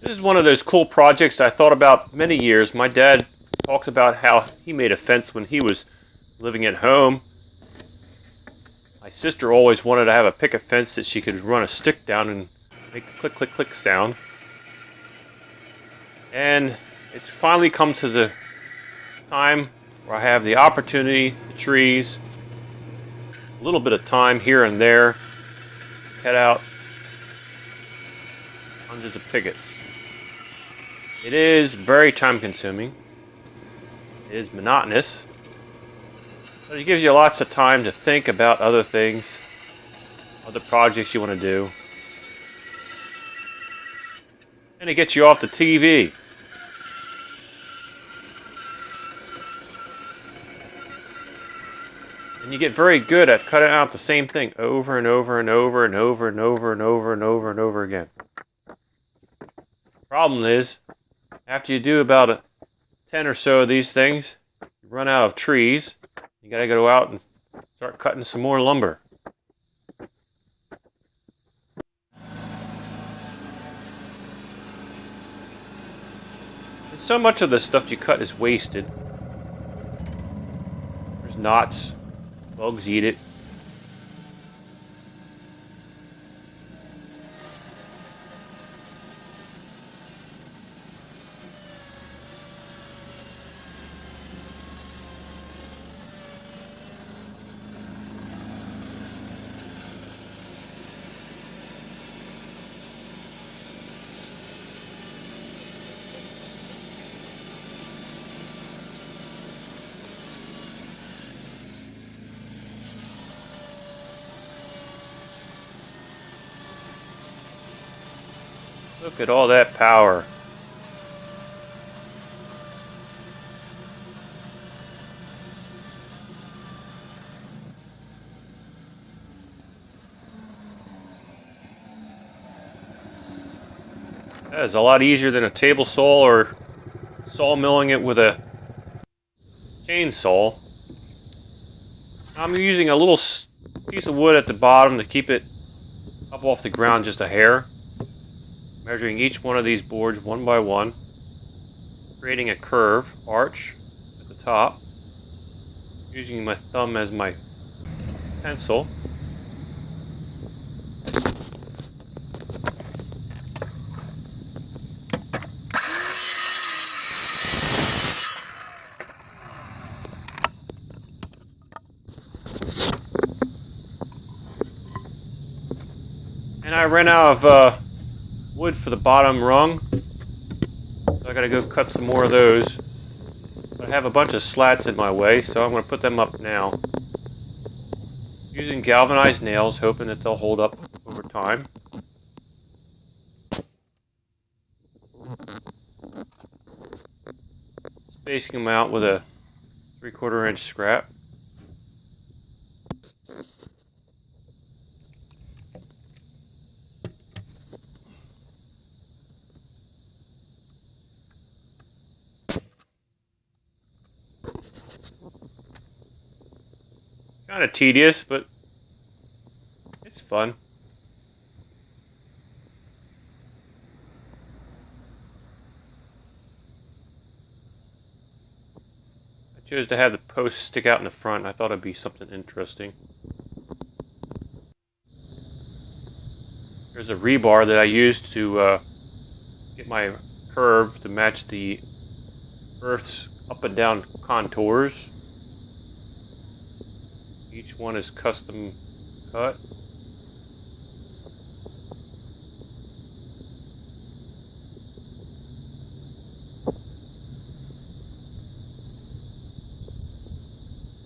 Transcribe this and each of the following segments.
This is one of those cool projects I thought about many years. My dad talks about how he made a fence when he was living at home. My sister always wanted to have a picket fence that she could run a stick down and make a click, click, click sound. And it's finally come to the time where I have the opportunity, the trees, a little bit of time here and there, to cut out hundreds of pickets. It is very time consuming. It is monotonous. But it gives you lots of time to think about other things, other projects you want to do. And it gets you off the TV. And you get very good at cutting out the same thing over and over and over and over and over and over and over and over again. Problem is, after you do about 10 or so of these things, you run out of trees. You gotta go out and start cutting some more lumber. And so much of the stuff you cut is wasted. There's knots, bugs eat it. Look at all that power. That is a lot easier than a table saw or sawmilling it with a chainsaw. I'm using a little piece of wood at the bottom to keep it up off the ground just a hair. Measuring each one of these boards one by one, creating a curve, arch at the top, using my thumb as my pencil. And I ran out of wood for the bottom rung, so I gotta go cut some more of those. But I have a bunch of slats in my way, so I'm gonna put them up now. Using galvanized nails, hoping that they'll hold up over time. Spacing them out with a 3/4 inch scrap. Kind of tedious, but it's fun. I chose to have the posts stick out in the front. I thought it'd be something interesting. There's a rebar that I used to get my curve to match the Earth's up and down contours. Each one is custom cut.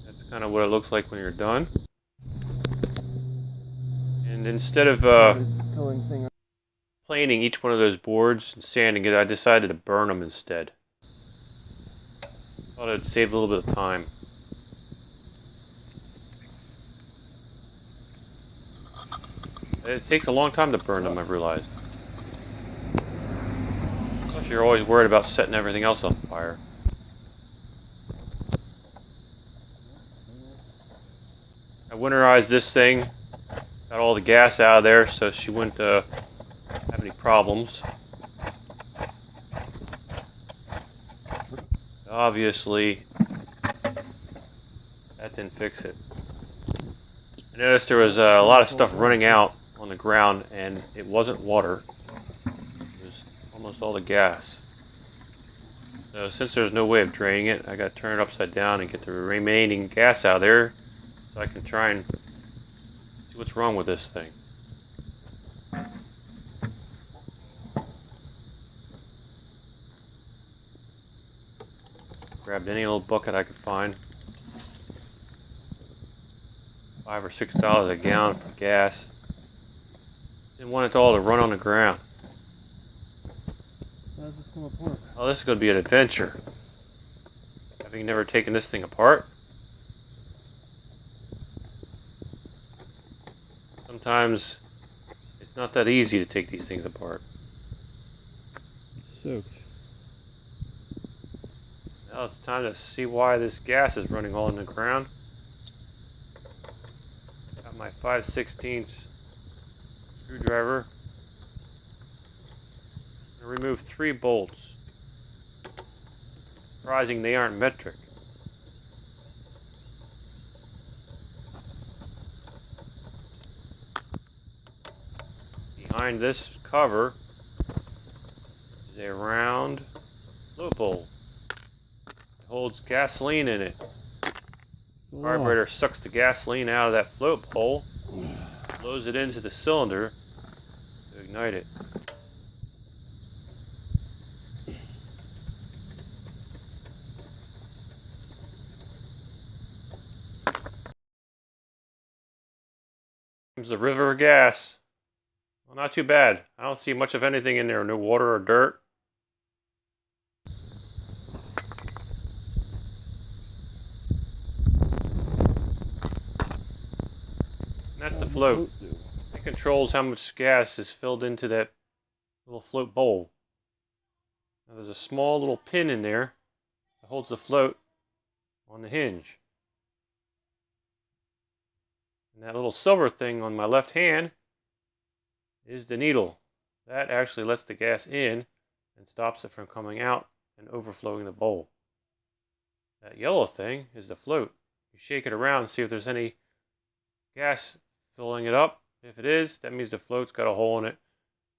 That's kind of what it looks like when you're done. And instead of planing each one of those boards and sanding it, I decided to burn them instead. Thought it'd save a little bit of time. It takes a long time to burn them, I've realized. Plus, you're always worried about setting everything else on fire. I winterized this thing, got all the gas out of there so she wouldn't have any problems. obviously that didn't fix it. I noticed there was a lot of stuff running out on the ground, and it wasn't water. It was almost all the gas. So since there's no way of draining it, I got to turn it upside down and get the remaining gas out of there so I can try and see what's wrong with this thing. Grabbed any old bucket I could find. $5 or $6 a gallon for gas. Didn't want it all to run on the ground. How does this come apart? Oh, this is going to be an adventure. Having never taken this thing apart. Sometimes it's not that easy to take these things apart. It's soaked. Now it's time to see why this gas is running all in the ground. Got my 5/16 screwdriver. I remove 3 bolts. Surprising they aren't metric. Behind this cover is a round float bowl. It holds gasoline in it. The carburetor sucks the gasoline out of that float bowl, blows it into the cylinder to ignite it. Here's the river of gas. Well, not too bad. I don't see much of anything in there. No water or dirt. And that's the float. It controls how much gas is filled into that little float bowl. Now there's a small little pin in there that holds the float on the hinge. And that little silver thing on my left hand is the needle. That actually lets the gas in and stops it from coming out and overflowing the bowl. That yellow thing is the float. You shake it around and see if there's any gas filling it up. If it is, that means the float's got a hole in it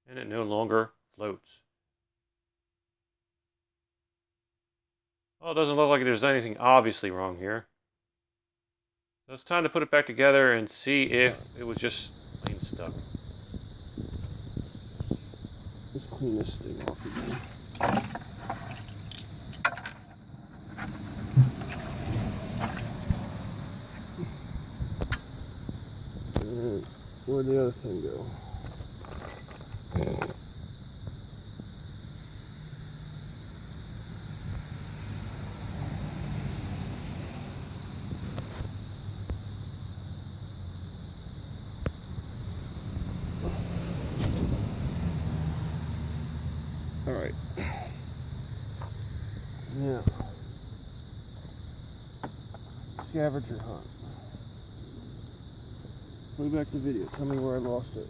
and it no longer floats. Well, it doesn't look like there's anything obviously wrong here. So it's time to put it back together and see if it was just plain stuck. Let's clean this thing off again. And where'd the other thing go? All right. Now, scavenger hunt. Play back the video. Tell me where I lost it.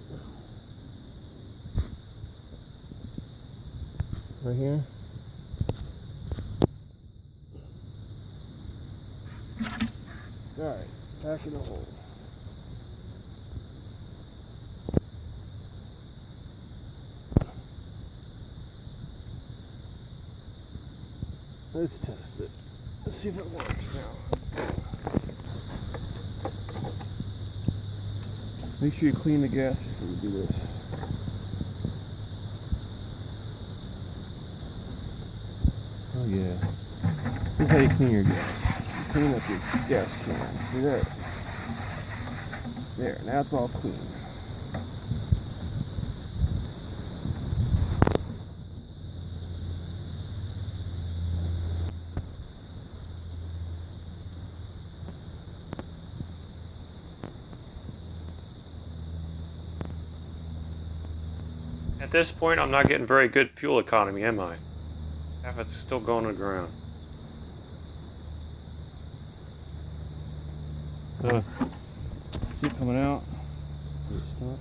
Right here. All right. Back in the hole. Let's test it. Let's see if it works now. Make sure you clean the gas before you do this. Oh yeah. This is how you clean your gas. Clean up your gas can. See that? There, now it's all clean. At this point, I'm not getting very good fuel economy, am I? Half it's still going to the ground. See it coming out? Does it stop?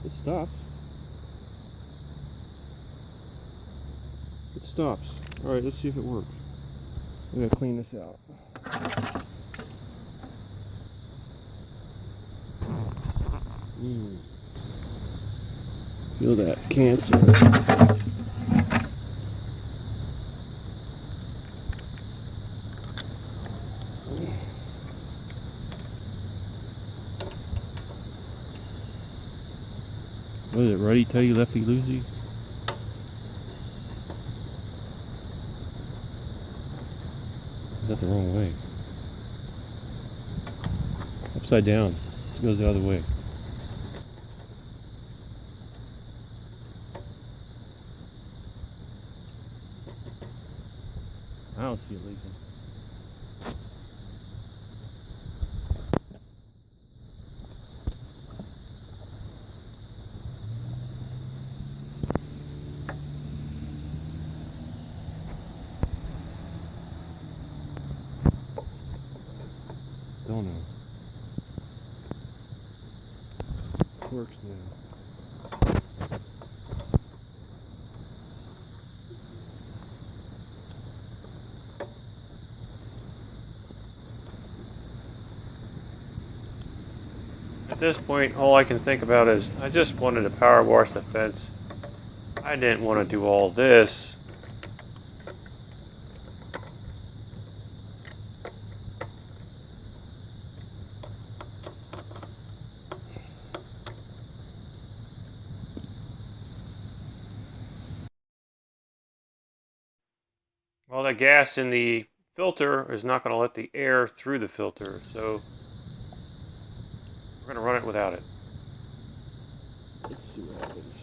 It stops. It stops. Alright, let's see if it works. We gotta clean this out. Feel that cancer. What is it, righty tighty, lefty loosey? Is that the wrong way? Upside down. It goes the other way. I don't see it leaking. Don't know. Works now. At this point, all I can think about is I just wanted to power wash the fence. I didn't want to do all this. Well, the gas in the filter is not going to let the air through the filter, so we're going to run it without it. Let's see what happens.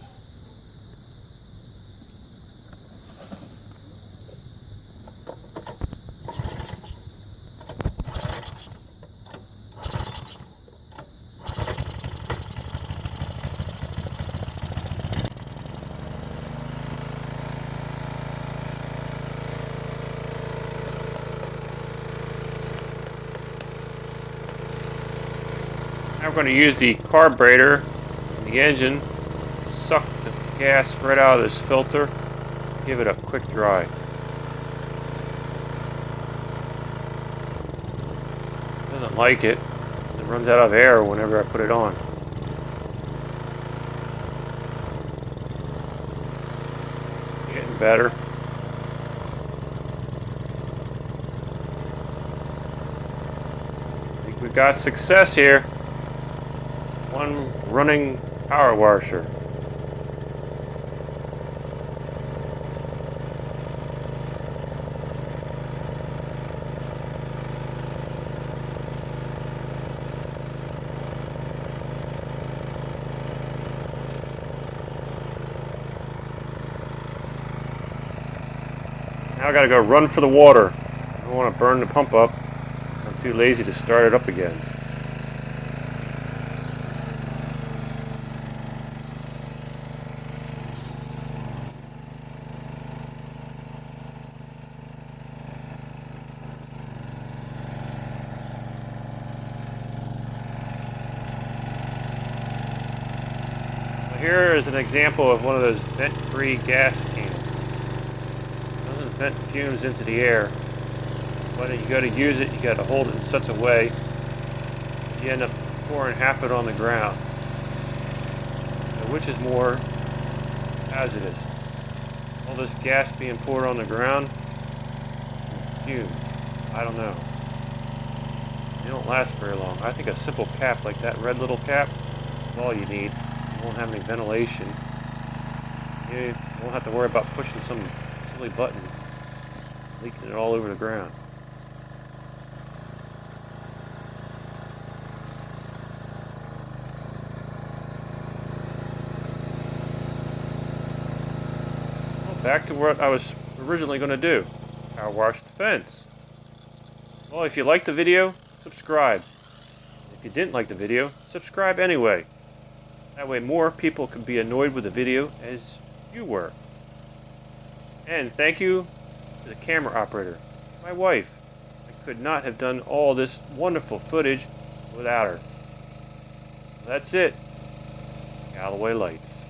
Now we're going to use the carburetor in the engine to suck the gas right out of this filter. Give it a quick dry. It doesn't like it. It runs out of air whenever I put it on. Getting better. I think we got success here. One running power washer. Now I gotta go run for the water. I don't want to burn the pump up. I'm too lazy to start it up again. Here is an example of one of those vent-free gas cans. It doesn't vent fumes into the air. When you go to use it, you got to hold it in such a way you end up pouring half it on the ground. So which is more hazardous? All this gas being poured on the ground? Fumes. I don't know. They don't last very long. I think a simple cap like that red little cap is all you need. You won't have any ventilation. You won't have to worry about pushing some silly button, leaking it all over the ground. Well, back to what I was originally going to do. Power wash the fence. Well, if you liked the video, subscribe. If you didn't like the video, subscribe anyway. That way more people can be annoyed with the video as you were. And thank you to the camera operator, my wife. I could not have done all this wonderful footage without her. That's it. Galloway Lights.